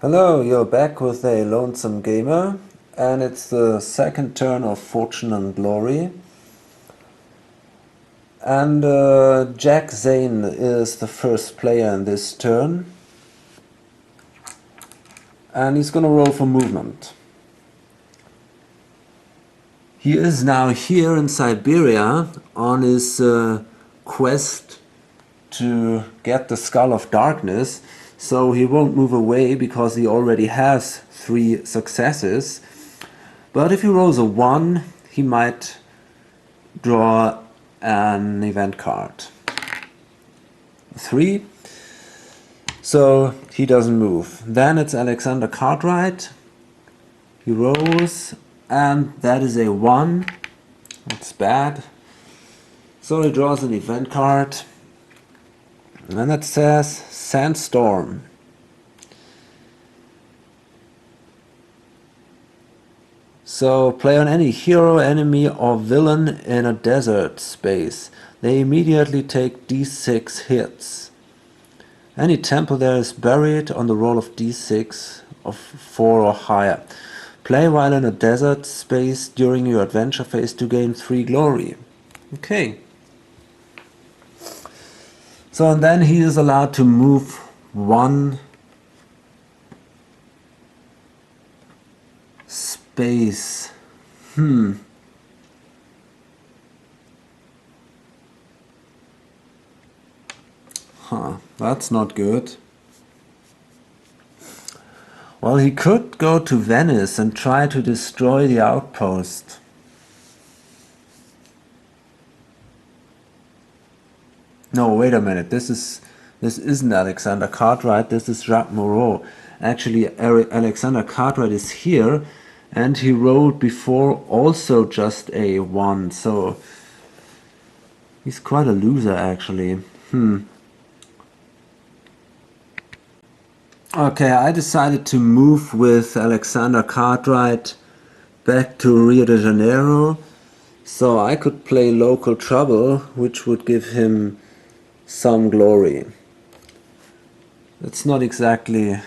Hello, you're back with a Lonesome Gamer, and it's the second turn of Fortune and Glory. And Jack Zane is the first player in this turn, and he's gonna roll for movement. He is now here in Siberia on his quest to get the Skull of Darkness, so he won't move away because he already has 3 successes. But if he rolls a 1, he might draw an event card. 3, so he doesn't move. Then it's Alexander Cartwright. He rolls, and that is a 1. That's bad. So he draws an event card, and it says Sandstorm. So play on any hero, enemy or villain in a desert space. They immediately take d6 hits. Any tempo there is buried on the roll of d6 of 4 or higher. Play while in a desert space during your adventure phase to gain 3 glory. Okay. So and then he is allowed to move 1 space. That's not good. Well, he could go to Venice and try to destroy the outpost. No, wait a minute. This isn't Alexander Cartwright. This is Jacques Moreau. Actually, Alexander Cartwright is here, and he rolled before also just a 1. So he's quite a loser, actually. Okay, I decided to move with Alexander Cartwright back to Rio de Janeiro, so I could play Local Trouble, which would give him some glory. It's not exactly...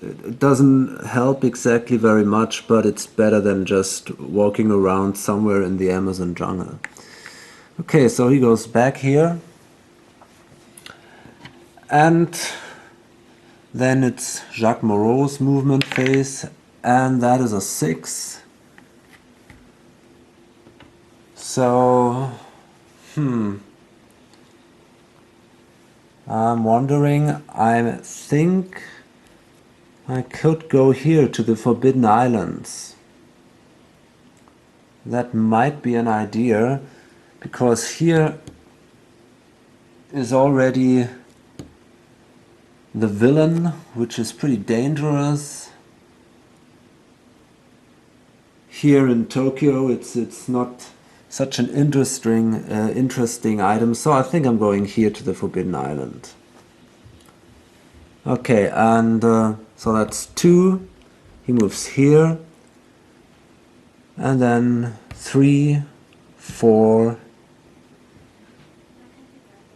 it doesn't help exactly very much, but it's better than just walking around somewhere in the Amazon jungle. Okay, so he goes back here. And then it's Jacques Moreau's movement phase, and that is a 6. So, I'm wondering, I think I could go here to the Forbidden Islands. That might be an idea, because here is already the villain, which is pretty dangerous. Here in Tokyo, it's not such an interesting item, so I think I'm going here to the Forbidden Island. Okay, and so that's 2. He moves here, and then 3, 4,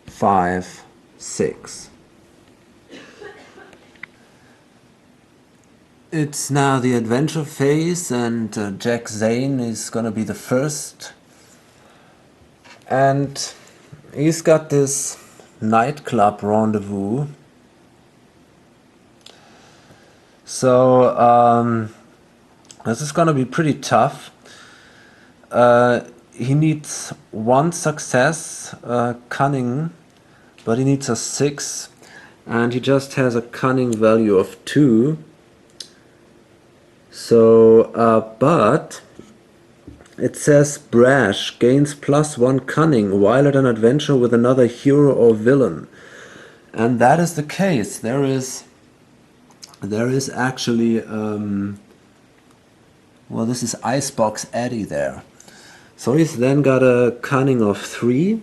5, 6. It's now the adventure phase, and Jack Zane is gonna be the first. And he's got this nightclub rendezvous. So this is gonna be pretty tough. He needs 1 success, cunning, but he needs a 6, and he just has a cunning value of 2. So, but it says brash gains +1 cunning while at an adventure with another hero or villain, and that is the case. There is actually well, this is Icebox Eddie there. So he's then got a cunning of 3.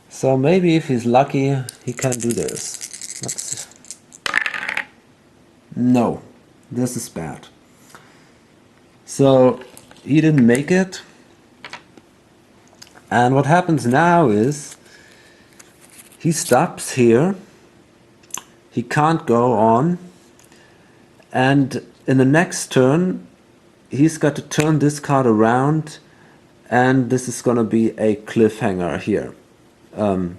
So maybe if he's lucky, he can do this. No, this is bad. So he didn't make it, and what happens now is he stops here he can't go on, and in the next turn he's got to turn this card around, and this is gonna be a cliffhanger here. And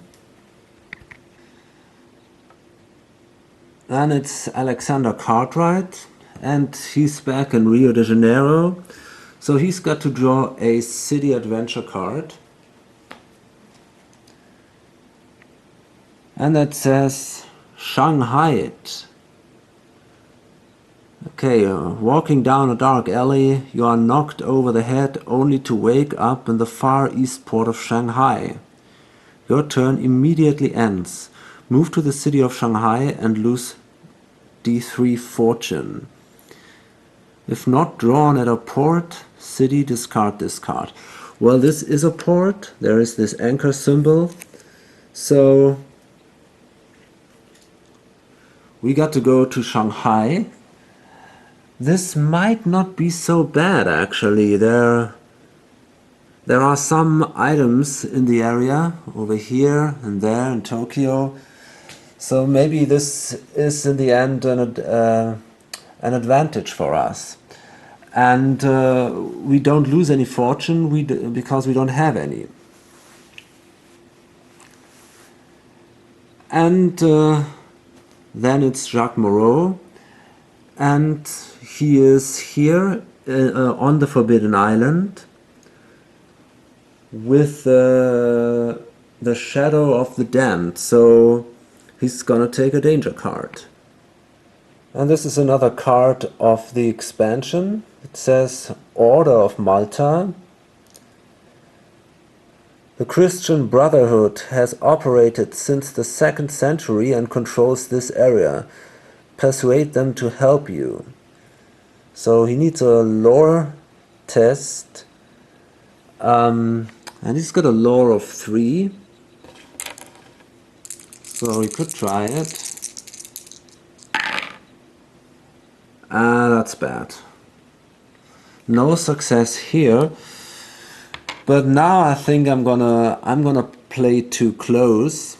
it's Alexander Cartwright, and he's back in Rio de Janeiro, so he's got to draw a city adventure card. And that says Shanghai. Okay, walking down a dark alley, you are knocked over the head only to wake up in the far east port of Shanghai. Your turn immediately ends. Move to the city of Shanghai and lose D3 fortune. If not drawn at a port, city, discard this card. Well, this is a port. There is this anchor symbol. So we got to go to Shanghai. This might not be so bad, actually. There are some items in the area, over here and there in Tokyo. So maybe this is in the end an advantage for us. And we don't lose any fortune because we don't have any. And then it's Jacques Moreau. And he is here on the Forbidden Island with the Shadow of the Damned, so he's gonna take a danger card. And this is another card of the expansion. It says Order of Malta. The Christian Brotherhood has operated since the 2nd century and controls this area. Persuade them to help you. So he needs a lore test, and he's got a lore of 3, so he could try it. That's bad. No success here. But now I think I'm gonna play too close,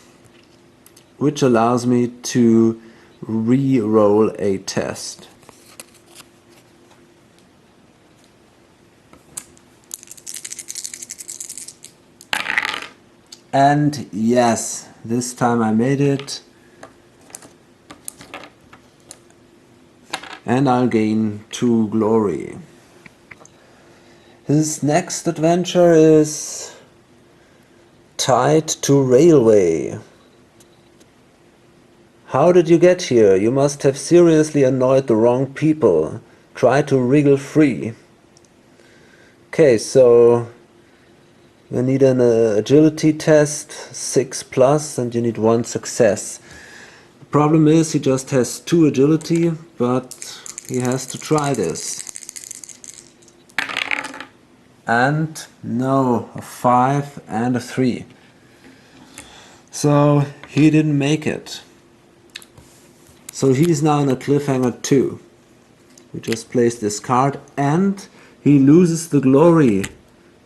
which allows me to re-roll a test. And yes, this time I made it. And I'll gain 2 glory. His next adventure is Tied to Railway. How did you get here? You must have seriously annoyed the wrong people. Try to wriggle free. Okay, so you need an agility test, 6+, and you need 1 success. The problem is he just has 2 agility, but he has to try this. And no, a 5 and a 3. So he didn't make it. So he's now in a cliffhanger 2. We just placed this card, and he loses the glory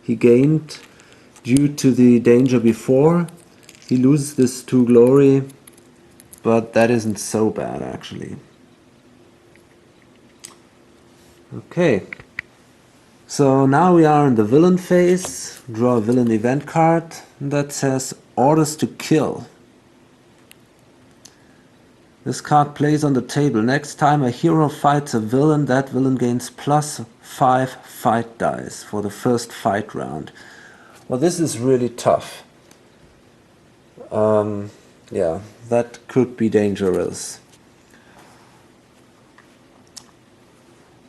he gained due to the danger before. He loses this 2 glory, but that isn't so bad actually. Okay, so now we are in the villain phase. Draw a villain event card that says Orders to Kill. This card plays on the table. Next time a hero fights a villain, that villain gains +5 fight dice for the first fight round. Well, this is really tough. Yeah, that could be dangerous.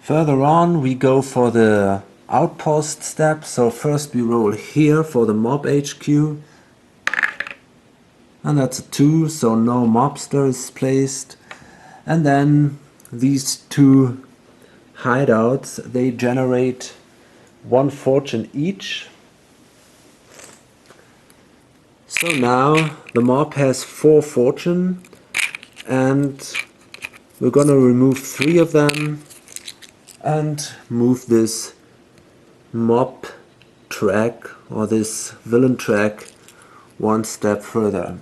Further on, we go for the outpost step. So first we roll here for the mob HQ. And that's a 2, so no mobster is placed. And then these 2 hideouts, they generate 1 fortune each. So now the mob has 4 fortune, and we're gonna remove 3 of them and move this mob track, or this villain track, 1 step further.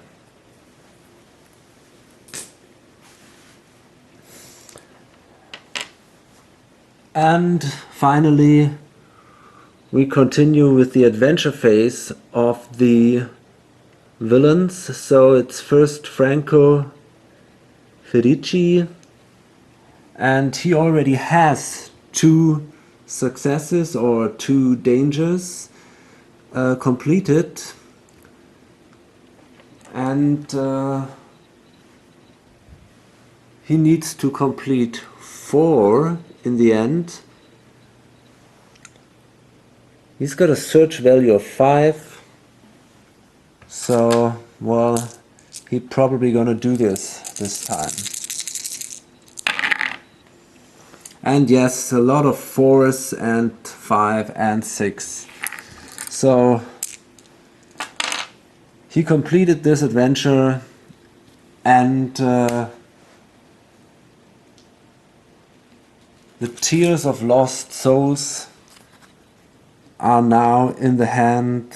And finally, we continue with the adventure phase of the villains. So it's first Franco Ferici, and he already has 2 successes or 2 dangers completed, and he needs to complete 4 in the end. He's got a search value of 5, so well, he's probably gonna do this time. And yes, a lot of 4s and 5 and 6. So he completed this adventure, and the tears of lost souls are now in the hand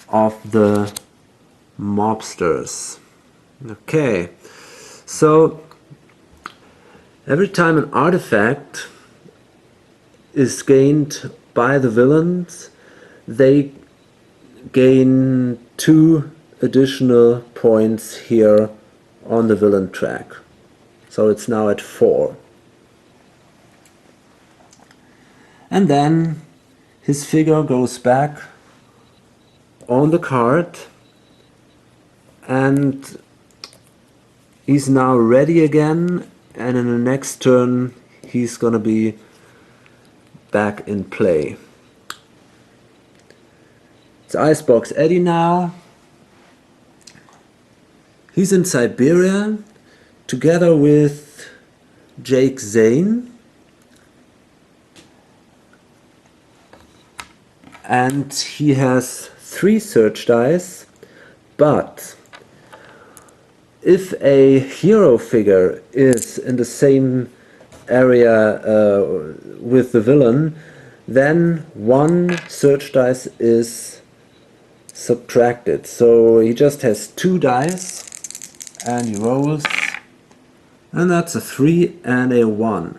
of the mobsters. Okay, so every time an artifact is gained by the villains, they gain 2 additional points here on the villain track. So it's now at 4. And then his figure goes back on the card, and he's now ready again, and in the next turn he's gonna be back in play. It's Icebox Eddie now. He's in Siberia together with Jake Zane, and he has 3 search dice, but if a hero figure is in the same area with the villain, then 1 search dice is subtracted. So he just has 2 dice, and he rolls, and that's a 3 and a 1.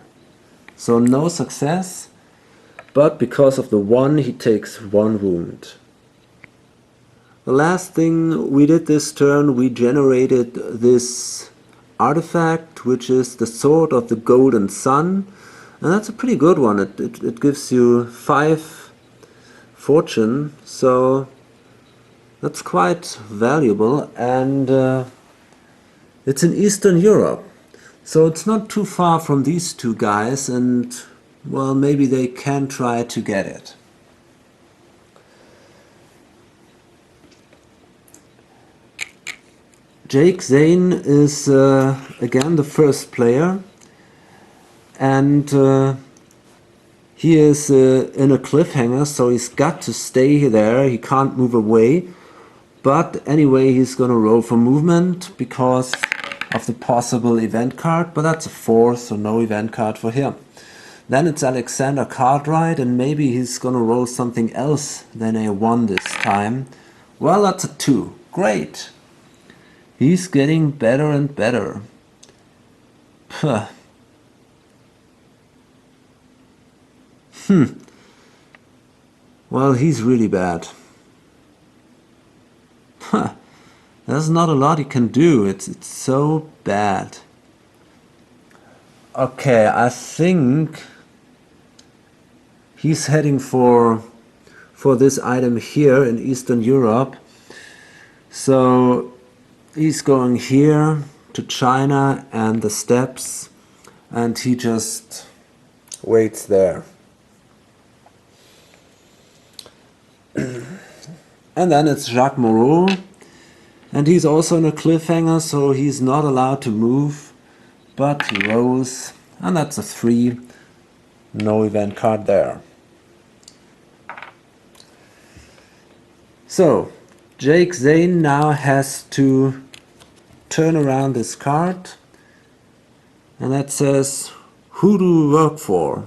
So no success, but because of the 1 he takes 1 wound. The last thing we did this turn, we generated this artifact, which is the Sword of the Golden Sun, and that's a pretty good one. It gives you 5 fortune, so that's quite valuable, and it's in Eastern Europe, so it's not too far from these 2 guys, and well, maybe they can try to get it. Jake Zane is again the first player, and he is in a cliffhanger, so he's got to stay there, he can't move away. But anyway, he's gonna roll for movement because of the possible event card, but that's a 4, so no event card for him. Then it's Alexander Cartwright, and maybe he's gonna roll something else than a 1 this time. Well, that's a 2. Great! He's getting better and better. Puh. Well, he's really bad. There's not a lot he can do. It's so bad. Okay, I think he's heading for this item here in Eastern Europe. So he's going here to China and the steppes, and he just waits there. And then it's Jacques Moreau, and he's also in a cliffhanger, so he's not allowed to move, but he rolls, and that's a 3. No event card there. So Jake Zane now has to turn around this card, and that says, who do you work for?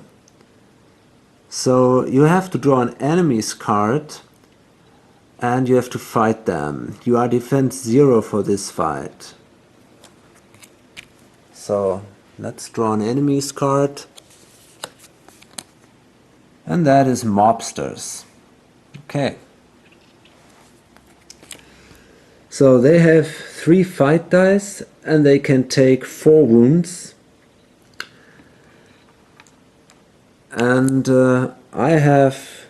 So you have to draw an enemy's card, and you have to fight them. You are defense 0 for this fight. So let's draw an enemy's card. and that is mobsters. Okay. So they have 3 fight dice and they can take 4 wounds. And I have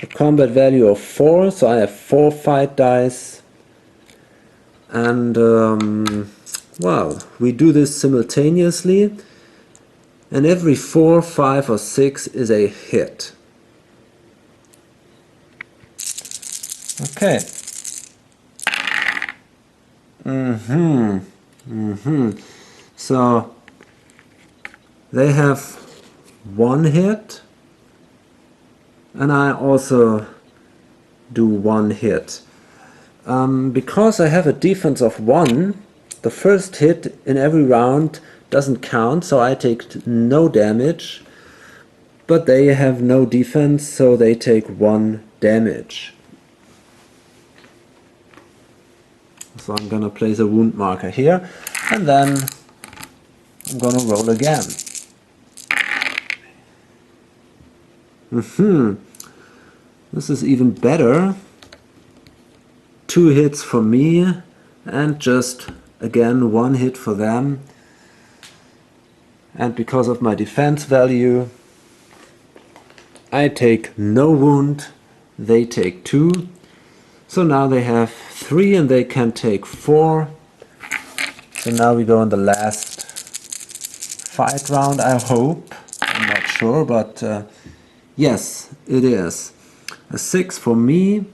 a combat value of 4, so I have 4 fight dice. And well, we do this simultaneously. And every 4, 5 or 6 is a hit. Okay. So they have 1 hit, and I also do 1 hit. Because I have a defense of 1, the first hit in every round doesn't count, so I take no damage, but they have no defense, so they take 1 damage. So I'm gonna place a wound marker here, and then I'm gonna roll again. This is even better. 2 hits for me, and just again 1 hit for them. And because of my defense value, I take no wound, they take 2. So now they have 3 and they can take 4. So now we go in the last fight round, I hope. I'm not sure, but yes, it is. A 6 for me.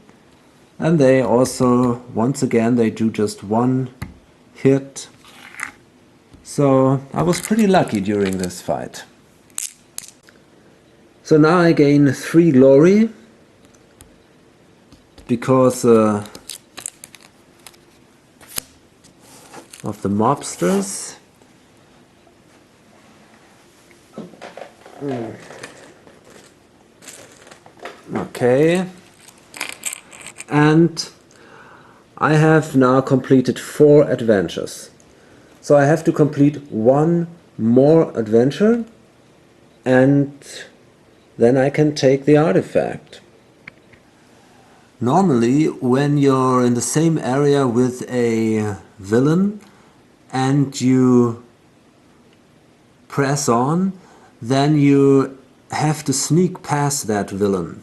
And they also, once again, they do just 1 hit. So I was pretty lucky during this fight. So now I gain 3 glory. Because of the mobsters. Okay. And I have now completed 4 adventures. So I have to complete 1 more adventure, and then I can take the artifact. Normally, when you're in the same area with a villain and you press on, then you have to sneak past that villain.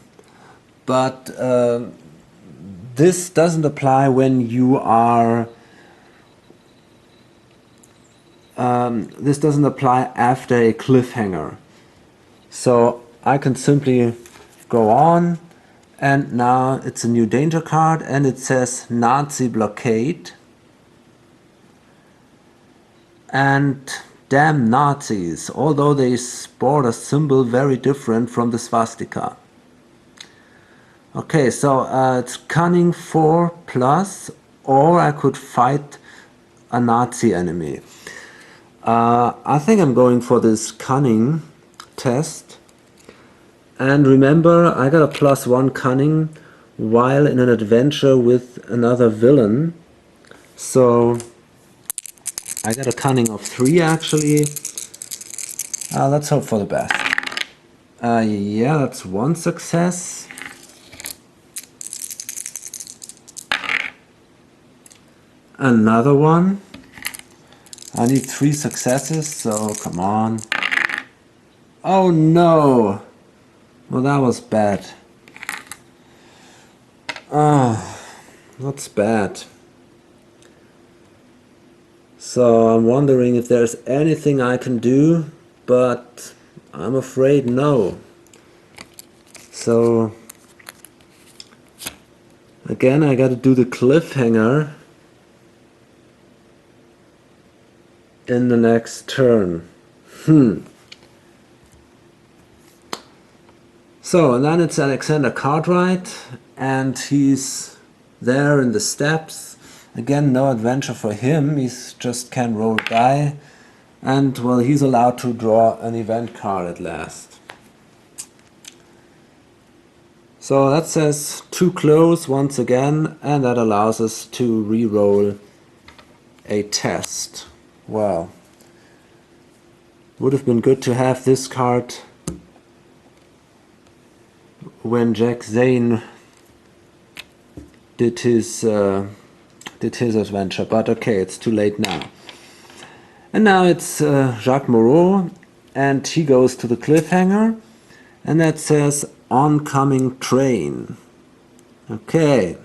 But this doesn't apply when you are... this doesn't apply after a cliffhanger. So I can simply go on. And now it's a new danger card and it says Nazi blockade. And damn Nazis, although they sport a symbol very different from the swastika. Okay, so it's cunning 4+, or I could fight a Nazi enemy. I think I'm going for this cunning test. And remember, I got a +1 cunning while in an adventure with another villain. So I got a cunning of 3 actually. Let's hope for the best. Yeah, that's 1 success. Another one. I need 3 successes, so come on. Oh no! Well, that was bad. Oh, that's bad. So I'm wondering if there's anything I can do, but I'm afraid no. So again, I gotta do the cliffhanger in the next turn. So, and then it's Alexander Cartwright, and he's there in the steps. Again, no adventure for him, he just can roll die. And, well, he's allowed to draw an event card at last. So that says too close once again, and that allows us to re-roll a test. Well, would have been good to have this card when Jack Zane did his adventure, but okay, it's too late now. And now it's Jacques Moreau, and he goes to the cliffhanger, and that says oncoming train. Okay.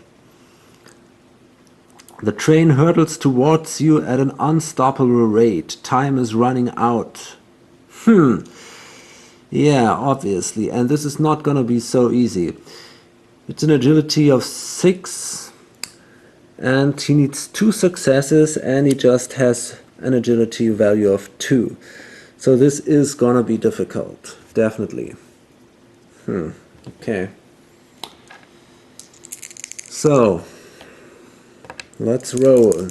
The train hurtles towards you at an unstoppable rate. Time is running out. Yeah, obviously, and this is not gonna be so easy. It's an agility of 6, and he needs 2 successes, and he just has an agility value of 2. So this is gonna be difficult, definitely. Okay. So, let's roll.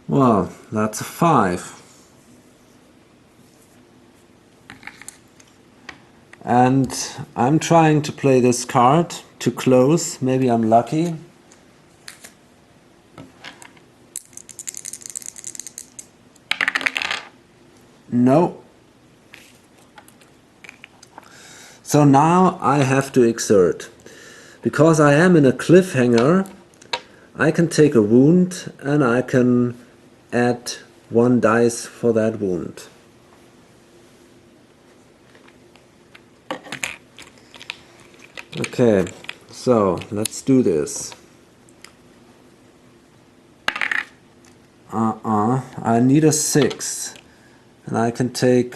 Well, that's a 5. And I'm trying to play this card to close. Maybe I'm lucky. No. So now I have to exert. Because I am in a cliffhanger, I can take a wound and I can add 1 dice for that wound. Okay, so let's do this. I need a 6, and I can take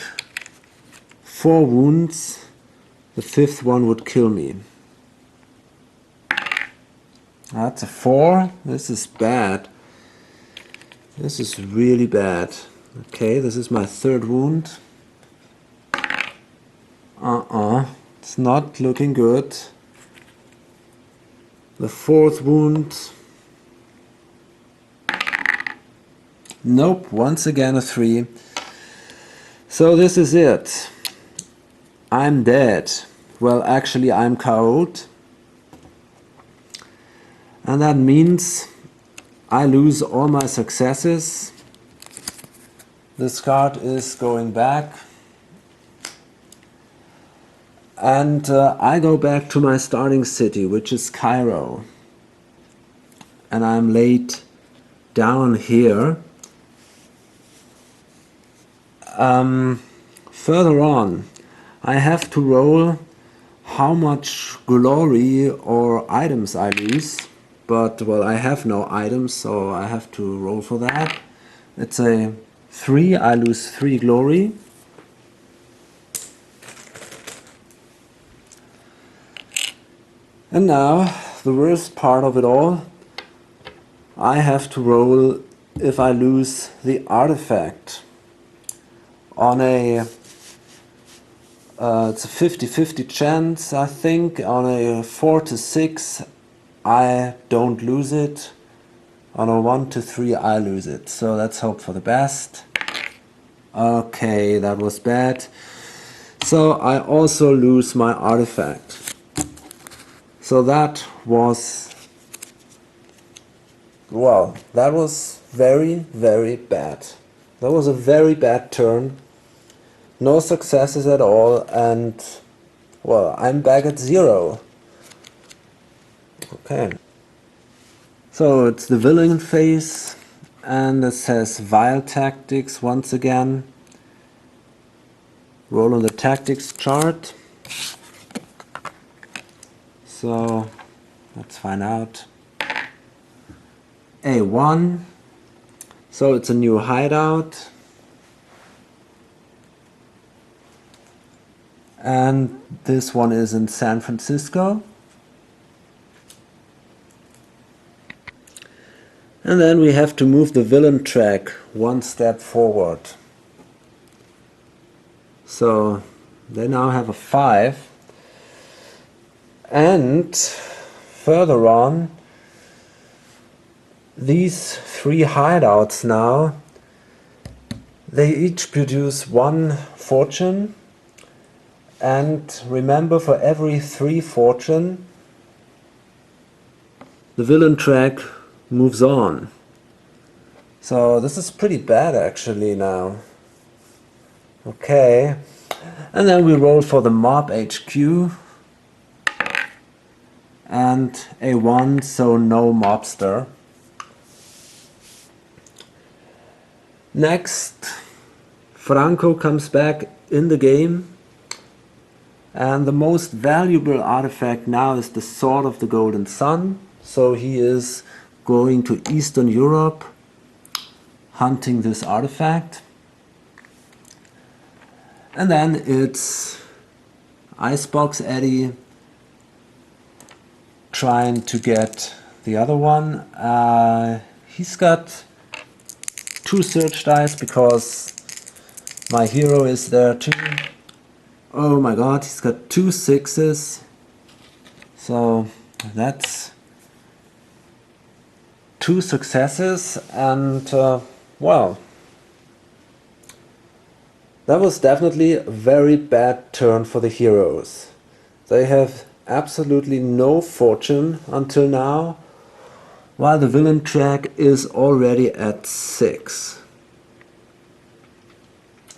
4 wounds. The 5th one would kill me. That's a 4. This is bad. This is really bad. Okay, this is my 3rd wound. It's not looking good. The 4th wound. Nope, once again a 3. So this is it. I'm dead. Well, actually I'm KO'd. And that means I lose all my successes. This card is going back. And I go back to my starting city, which is Cairo. And I'm laid down here. Further on, I have to roll how much glory or items I lose. But, well, I have no items, so I have to roll for that. It's a 3, I lose 3 glory. And now, the worst part of it all, I have to roll if I lose the artifact. On a, it's a 50-50 chance, I think. On a 4 to 6, I don't lose it. On a 1 to 3, I lose it. So let's hope for the best. Okay, that was bad. So I also lose my artifact. So that was, well, that was very, very bad. That was a very bad turn. No successes at all, and, well, I'm back at 0. Okay. So it's the villain phase, and it says Vile Tactics once again. Roll on the tactics chart. So let's find out. A1. So it's a new hideout. And this one is in San Francisco. And then we have to move the villain track 1 step forward. So they now have a 5. And further on, these 3 hideouts now, they each produce 1 fortune. And remember, for every 3 fortune, the villain track moves on. So this is pretty bad actually now. Okay, And then we roll for the mob HQ. And a 1, so no mobster. Next, Franco comes back in the game. And the most valuable artifact now is the Sword of the Golden Sun. So he is going to Eastern Europe, hunting this artifact. And then it's Icebox Eddie trying to get the other one. He's got 2 search dice because my hero is there too. Oh my god, he's got 2 6s. So that's 2 successes, and well, that was definitely a very bad turn for the heroes. They have absolutely no fortune until now, while the villain track is already at 6.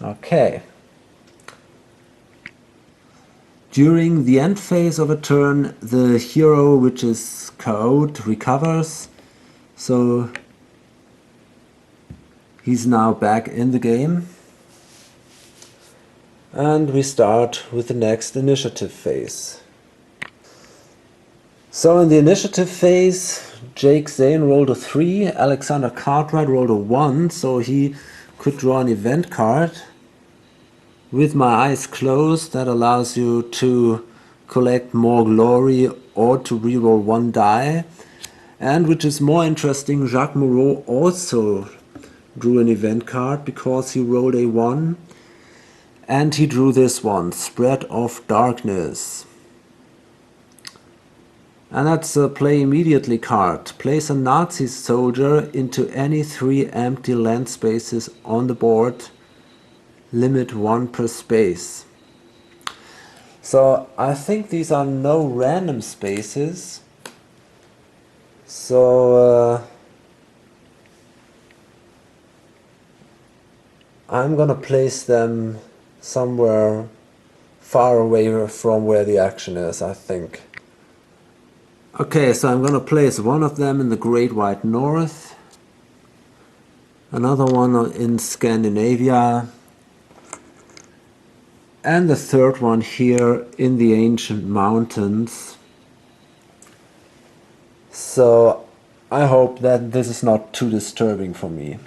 Okay. During the end phase of a turn, the hero, which is KO'd, recovers, so he's now back in the game. And we start with the next initiative phase. So in the initiative phase, Jake Zane rolled a 3, Alexander Cartwright rolled a 1, so he could draw an event card. With my eyes closed, that allows you to collect more glory or to reroll 1 die. And which is more interesting, Jacques Moreau also drew an event card because he rolled a 1. And he drew this one, Spread of Darkness. And that's a play immediately card. Place a Nazi soldier into any 3 empty land spaces on the board. Limit 1 per space. So I think these are no random spaces. So I'm gonna place them somewhere far away from where the action is, I think. Okay, so I'm gonna place one of them in the Great White North, another one in Scandinavia, and the third one here in the Ancient Mountains. So I hope that this is not too disturbing for me.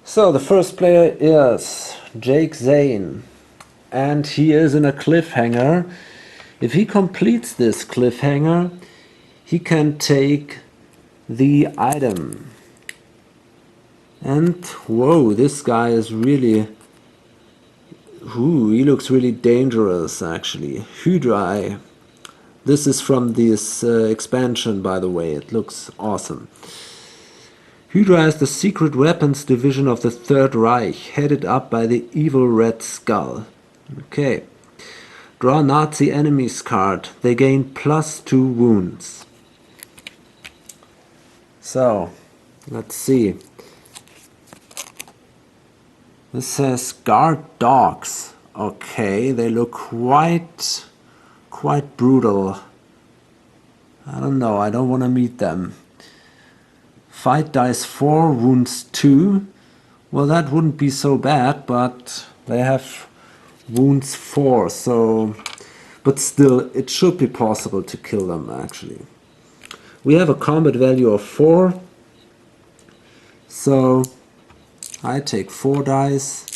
So the first player is Jake Zane, and he is in a cliffhanger. If he completes this cliffhanger, he can take the item. And whoa, this guy is really... Ooh, he looks really dangerous actually. Hydra. This is from this expansion, by the way. It looks awesome. Hydra is the secret weapons division of the Third Reich, headed up by the evil Red Skull. Okay. Draw Nazi enemies card. They gain +2 wounds. So, let's see. This says guard dogs. Okay, they look quite brutal. I don't know, I don't want to meet them. Fight dice 4, wounds 2. Well, that wouldn't be so bad, but they have wounds 4, so... But still, it should be possible to kill them, actually. We have a combat value of 4. So, I take 4 dice.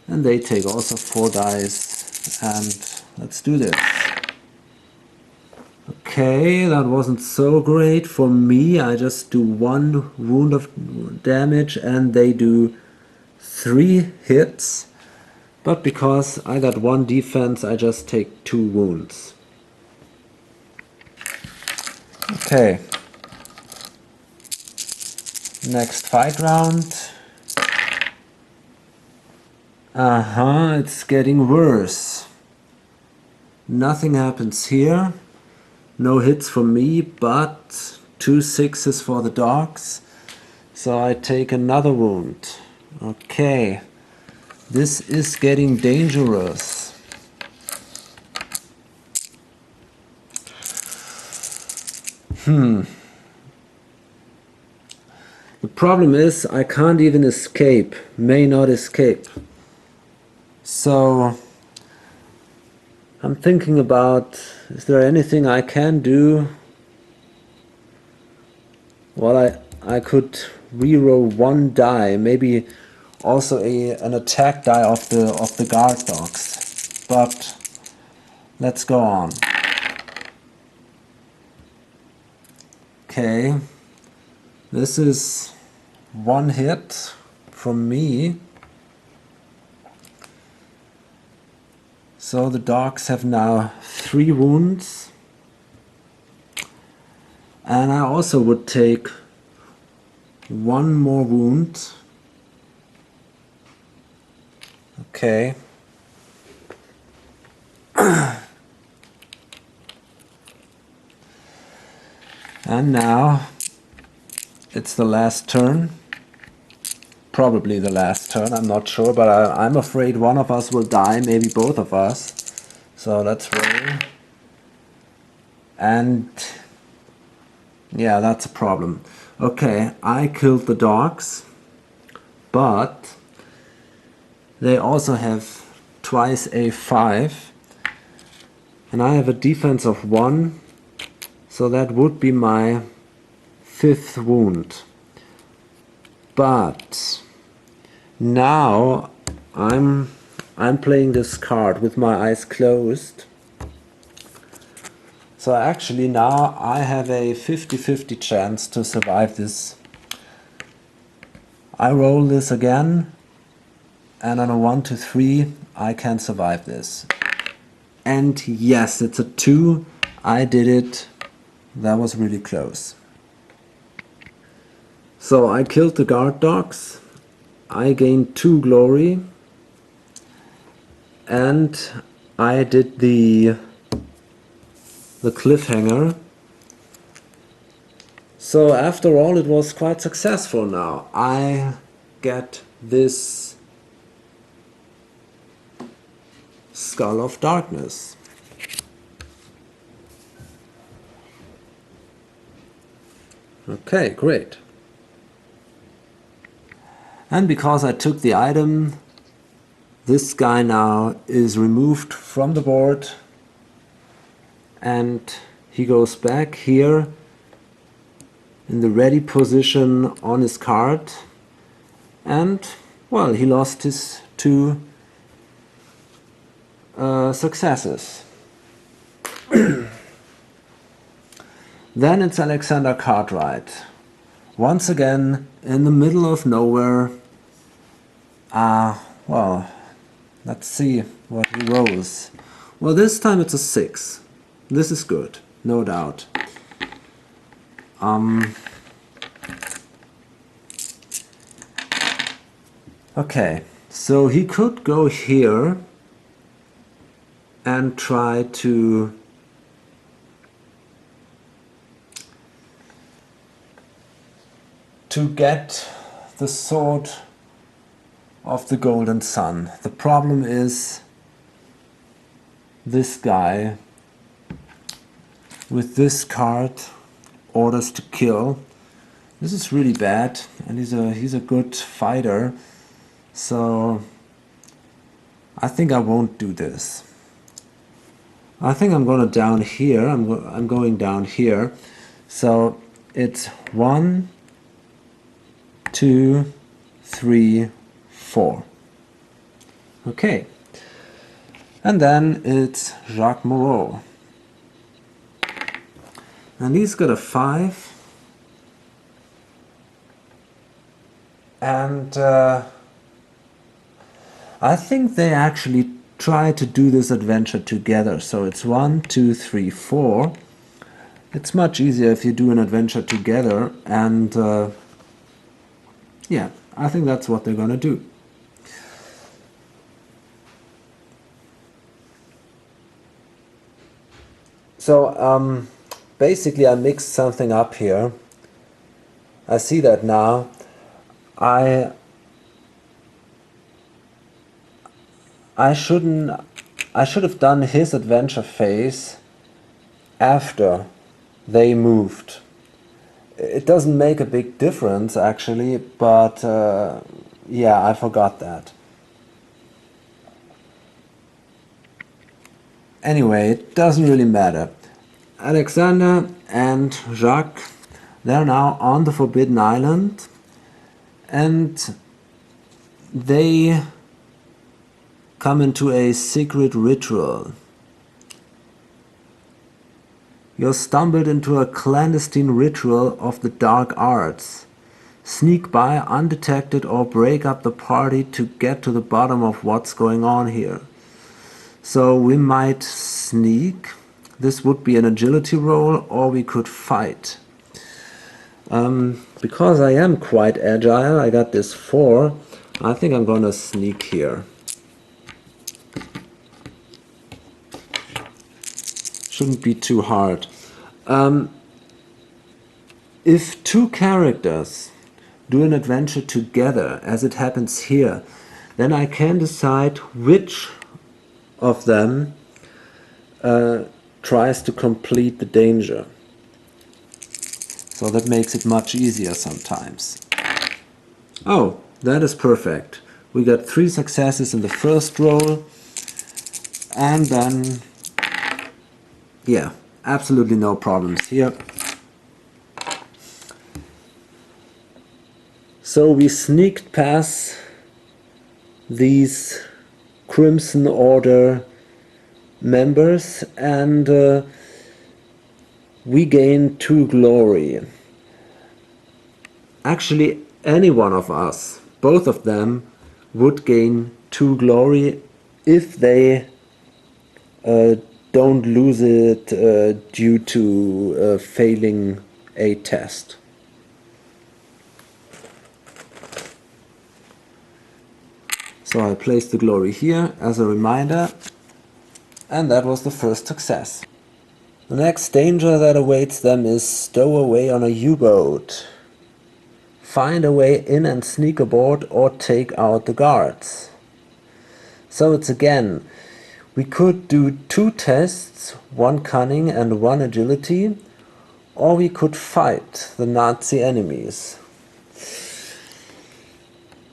And they take also 4 dice. And let's do this. Okay, that wasn't so great for me. I just do 1 wound of damage and they do 3 hits. But because I got 1 defense, I just take 2 wounds. Okay. Next fight round. It's getting worse. Nothing happens here. No hits for me, but 2 6s for the dogs. So I take another wound. Okay, this is getting dangerous. The problem is I can't even escape, may not escape. So I'm thinking about, is there anything I can do? Well, I could reroll one die, maybe also an attack die of the guard dogs. But let's go on. Okay, this is one hit from me. So the dogs have now 3 wounds. And I also would take 1 more wound. Okay. And now it's the last turn. Probably the last turn, I'm not sure, but I'm afraid one of us will die, maybe both of us. So let's roll. And yeah, that's a problem. Okay, I killed the dogs, but they also have twice a 5. And I have a defense of 1, so that would be my 5th wound. But now I'm playing this card with my eyes closed. So actually now I have a 50-50 chance to survive this. I roll this again, and on a 1 to 3 I can survive this. And yes, it's a 2. I did it. That was really close. So I killed the guard dogs. I gained 2 glory. And I did the cliffhanger. So after all, it was quite successful now. I get this Skull of Darkness. Okay, great. And because I took the item, this guy now is removed from the board, and he goes back here in the ready position on his card, and well, he lost his 2 successes. Then it's Alexander Cartwright. Once again, in the middle of nowhere. Well, let's see what he rolls. Well, this time it's a 6. This is good, no doubt. Okay, so he could go here and try to get the sword of the Golden Sun. The problem is this guy with this card, orders to kill. This is really bad, and he's a good fighter, so I think I won't do this. I think I'm gonna down here. I'm going down here. So it's 1, 2, 3, 4. Okay. And then it's Jacques Moreau. And he's got a 5. And I think they actually try to do this adventure together. So it's 1, 2, 3, 4. It's much easier if you do an adventure together, and yeah, I think that's what they're gonna do. So basically I mixed something up here. I see that now. I I should have done his adventure phase after they moved. It doesn't make a big difference actually, but yeah, I forgot that. Anyway, it doesn't really matter. Alexander and Jacques, they're now on the Forbidden Island, and they come into a secret ritual. You're stumbled into a clandestine ritual of the dark arts. Sneak by undetected or break up the party to get to the bottom of what's going on here. So we might sneak. This would be an agility roll, or we could fight. Because I am quite agile, I got this 4. I think I'm gonna sneak here. Shouldn't be too hard. If two characters do an adventure together, as it happens here, then I can decide which of them tries to complete the danger. So that makes it much easier sometimes. Oh, that is perfect. We got 3 successes in the first roll, and then, yeah, absolutely no problems here. So we sneaked past these Crimson Order members, and we gain 2 glory. Actually, any one of us, both of them, would gain 2 glory if they don't lose it due to failing a test. So I placed the glory here as a reminder, and that was the first success. The next danger that awaits them is stowaway on a U-boat. Find a way in and sneak aboard or take out the guards. So it's again, we could do 2 tests, 1 cunning and 1 agility, or we could fight the Nazi enemies.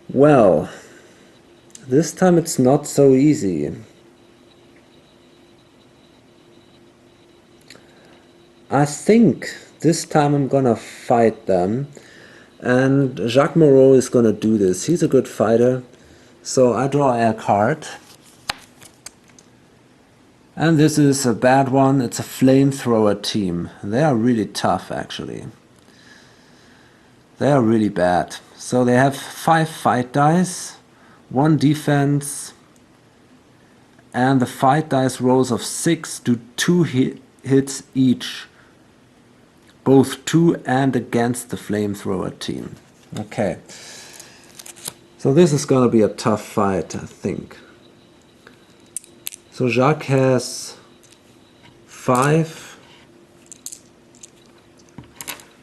Well, this time it's not so easy. I think this time I'm gonna fight them, and Jacques Moreau is gonna do this. He's a good fighter, so I draw a card. And this is a bad one. It's a flamethrower team. They are really tough actually. They are really bad. So they have 5 fight dice, 1 defense, and the fight dice rolls of 6 do 2 hits each, both to and against the flamethrower team. Okay, so this is gonna be a tough fight, I think. So Jacques has 5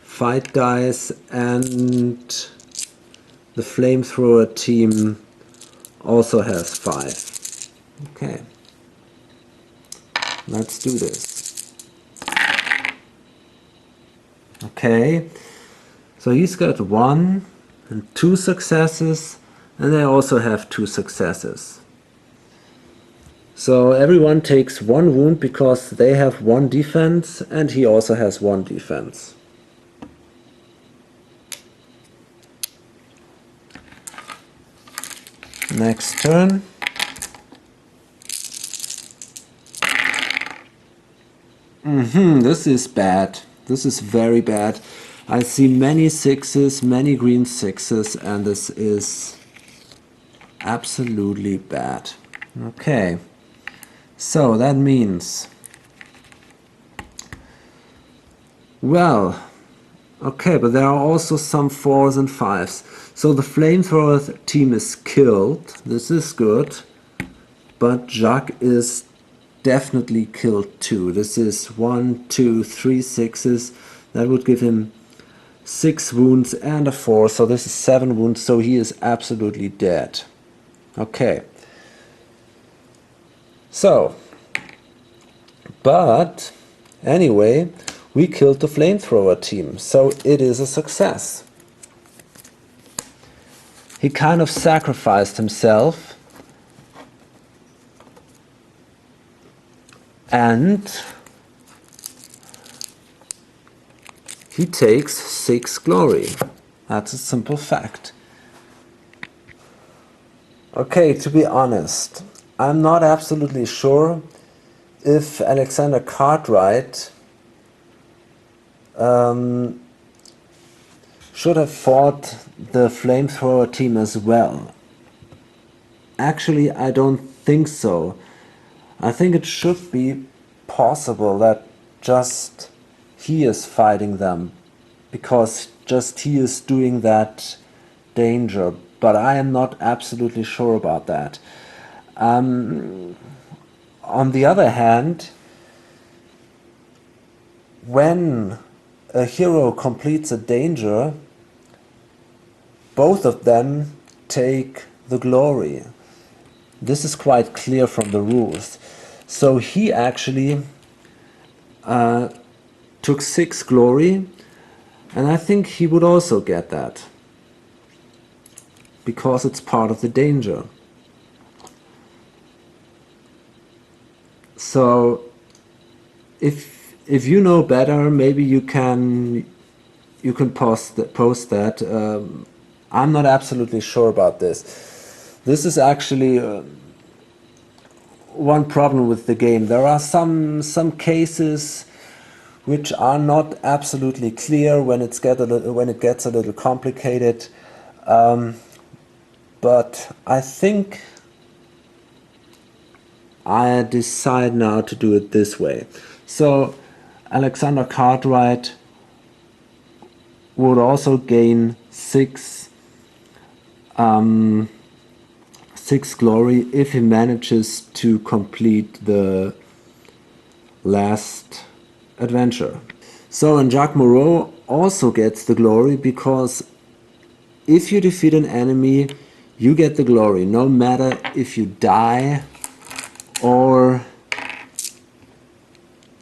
fight dice, and the flamethrower team also has 5. Okay, let's do this. Okay, so he's got 1 and 2 successes, and they also have 2 successes. So everyone takes 1 wound because they have 1 defense, and he also has 1 defense. Next turn. This is bad. This is very bad. I see many 6s, many green 6s, and this is absolutely bad. Okay, so that means, well, okay, but there are also some 4s and 5s. So the flamethrower team is killed. This is good. But Jacques is definitely killed too. This is 1, 2, 3 6s. That would give him 6 wounds and a 4. So this is 7 wounds. So he is absolutely dead. Okay. So, but anyway, we killed the flamethrower team, so it is a success. He kind of sacrificed himself, and he takes 6 glory. That's a simple fact. Okay, to be honest, I'm not absolutely sure if Alexander Cartwright should have fought the flamethrower team as well. Actually, I don't think so. I think it should be possible that just he is fighting them, because just he is doing that danger, but I am not absolutely sure about that. On the other hand, when a hero completes a danger, both of them take the glory. This is quite clear from the rules. So he actually took 6 glory, and I think he would also get that, because it's part of the danger. So if you know better, maybe you can post that. I'm not absolutely sure about this. This is actually one problem with the game. There are some cases which are not absolutely clear when it gets a little complicated. But I think I decide now to do it this way. So Alexander Cartwright would also gain 6 glory if he manages to complete the last adventure. So, and Jacques Moreau also gets the glory, because if you defeat an enemy, you get the glory, no matter if you die or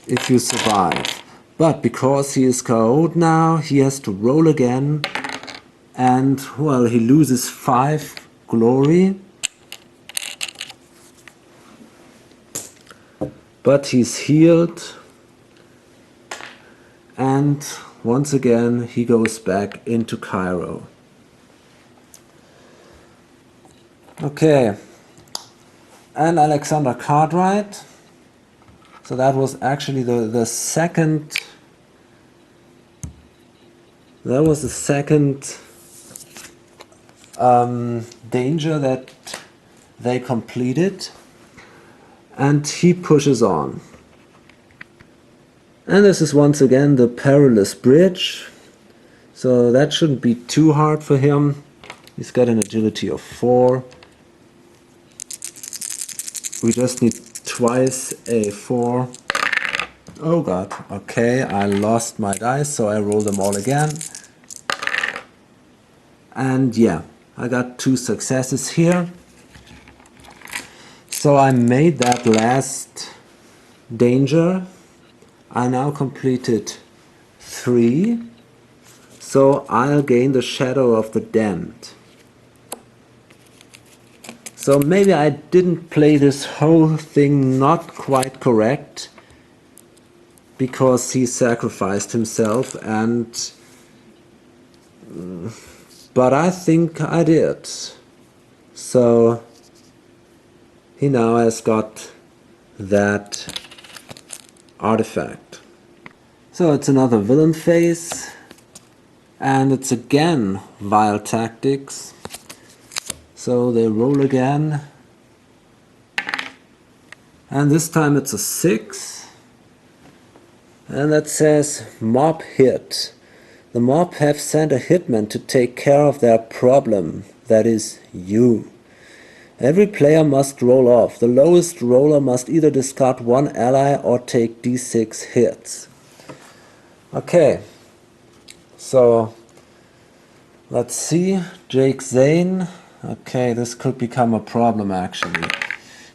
if you survive. But because he is KO'd now, he has to roll again, and well, he loses 5 glory. But he's healed, and once again he goes back into Cairo. Okay, and Alexander Cartwright, so that was actually the second, that was the second danger that they completed, and he pushes on. And this is once again the perilous bridge, so that shouldn't be too hard for him. He's got an agility of 4. We just need twice a 4. Oh god, okay, I lost my dice, so I roll them all again. And yeah, I got 2 successes here. So I made that last danger. I now completed 3. So I'll gain the Shadow of the Damned. So maybe I didn't play this whole thing not quite correct, because he sacrificed himself, and but I think I did. So he now has got that artifact. So it's another villain phase, and it's again vile tactics. So they roll again, and this time it's a 6, and that says mob hit. The mob have sent a hitman to take care of their problem, that is, you. Every player must roll off. The lowest roller must either discard 1 ally or take d6 hits. Okay, so let's see. Jake Zane. Okay, this could become a problem actually,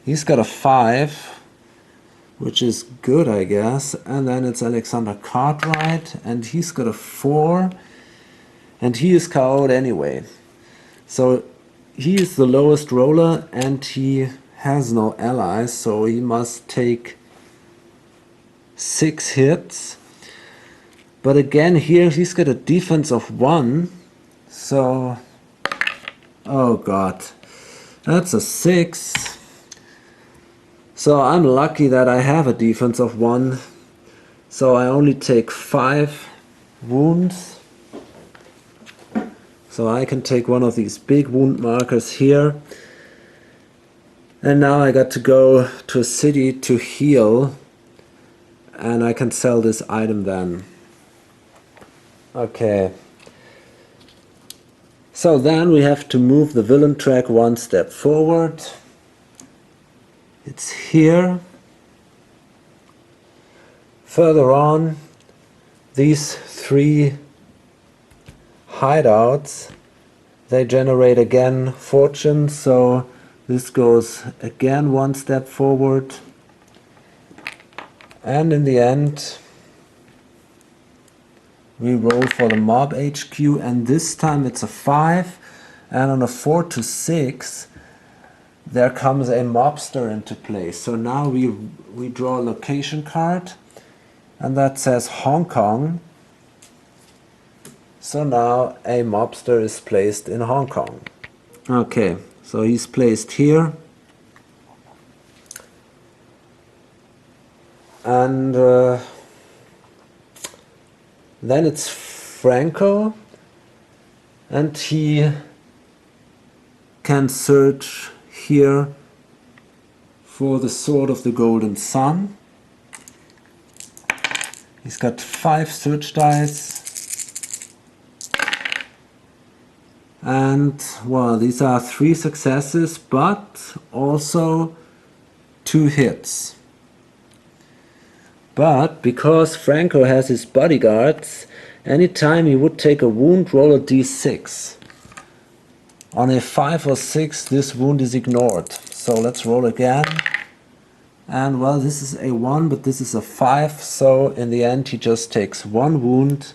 He's got a 5, which is good, I guess. And then it's Alexander Cartwright, and he's got a 4, and he is KO'd anyway. So he is the lowest roller, and he has no allies, so he must take 6 hits. But again, here he's got a defense of 1, so oh god, that's a 6. So I'm lucky that I have a defense of 1, so I only take 5 wounds. So I can take one of these big wound markers here. And now I got to go to a city to heal, and I can sell this item then. Okay. So then we have to move the villain track 1 step forward. It's here. Further on, these 3 hideouts, they generate again fortune, so this goes again 1 step forward. And in the end, we roll for the mob HQ, and this time it's a 5, and on a 4 to 6 there comes a mobster into play. So now we draw a location card, and that says Hong Kong. So now a mobster is placed in Hong Kong. Okay, so he's placed here. And then it's Franco, and he can search here for the Sword of the Golden Sun. He's got 5 search dice. And, well, these are 3 successes, but also 2 hits. But because Franco has his bodyguards, anytime he would take a wound, roll a d6. On a 5 or 6, this wound is ignored. So let's roll again. And, well, this is a 1, but this is a 5, so in the end he just takes 1 wound.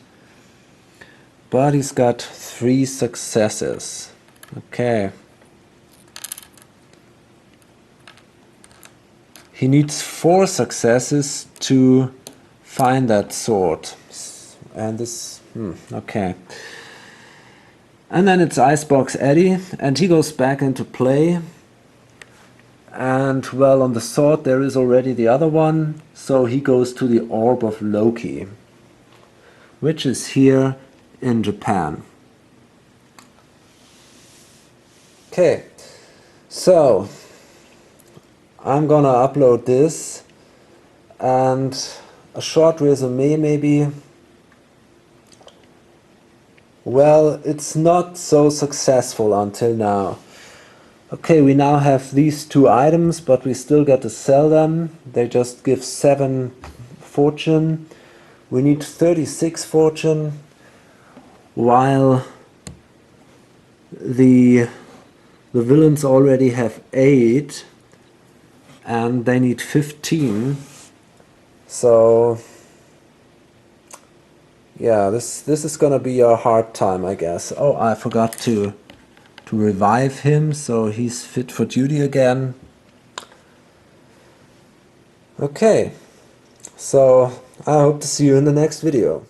But he's got 3 successes. Okay. He needs 4 successes to find that sword. And this, okay. And then it's Icebox Eddie, and he goes back into play. And, well, on the sword there is already the other one, so he goes to the Orb of Loki, which is here in Japan. Okay, so I'm gonna upload this and a short resume maybe. Well, it's not so successful until now. Okay, we now have these 2 items, but we still got to sell them. They just give 7 fortune. We need 36 fortune, while the villains already have 8, and they need 15. So yeah, this is gonna be a hard time, I guess. Oh, I forgot to revive him, so he's fit for duty again. Okay, so I hope to see you in the next video.